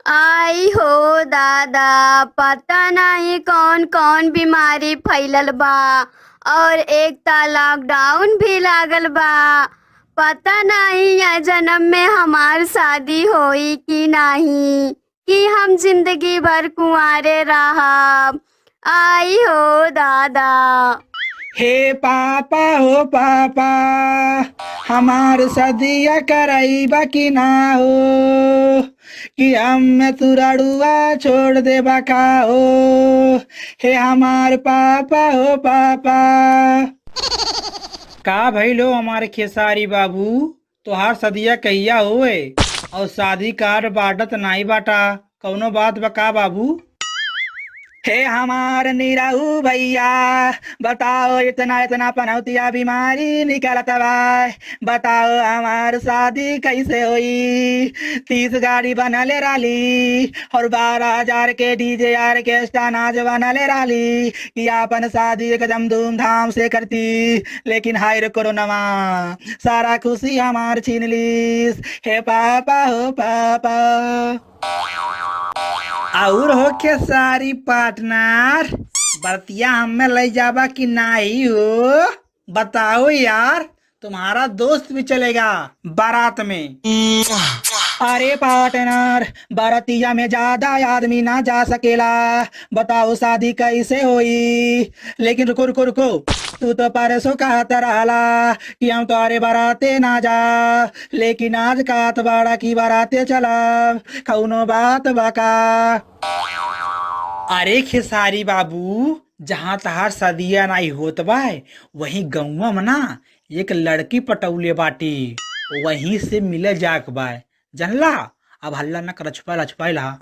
आई हो दादा, पता नहीं कौन कौन बीमारी फैलल बा। और एक ता लॉकडाउन भी लागल बा। पता नहीं या जन्म में हमार शादी होई कि नहीं, कि हम जिंदगी भर कुंवारे रहब। आई हो दादा। हे पापा हो पापा, हमार सदिया करईबा की ना हो, कि हम तुरड़ुआ छोड़ देबा का हो। हे हमार पापा हो पापा। का भइलो हमारे खेसारी बाबू, तोहार सदिया कहिया होए और शादी कार्ड बाटत नाही बाटा, कौनो बात बका बाबू। हे हमार निराहू भैया, बताओ इतना इतना पनौतिया बीमारी निकलत बा। बताओ हमार शादी कैसे हुई। 30 गाड़ी बनले राली और 12,000 के डीजे ऑर्केस्ट्रा नाच बनले राली कि अपन शादी एकदम धूमधाम से करती। लेकिन हाय रे कोरोनावा सारा खुशी हमार छीन लीस। हे पापा हो पापा। और हो के सारी पार्टनर, बतिया हमें ले जाबा कि नहीं हो। बताओ यार, तुम्हारा दोस्त भी चलेगा बारात में। अरे पार्टनर, बारातिया में ज्यादा आदमी ना जा सकेला। बताओ शादी कैसे होई। लेकिन रुको रुको रुको, तू तो परसों कहता रहला कि हम तुम्हारे बाराते ना जा, लेकिन आज कहत बाड़ा की बाराते चला। कौनो बात बका। अरे खेसारी बाबू, जहाँ तहार सदिया नाई होत बा वहीं गौवा में ना एक लड़की पटौले बाटी, वहीं से मिले जाक बा। जानला, अब हल्ला न कर, छुपा ला।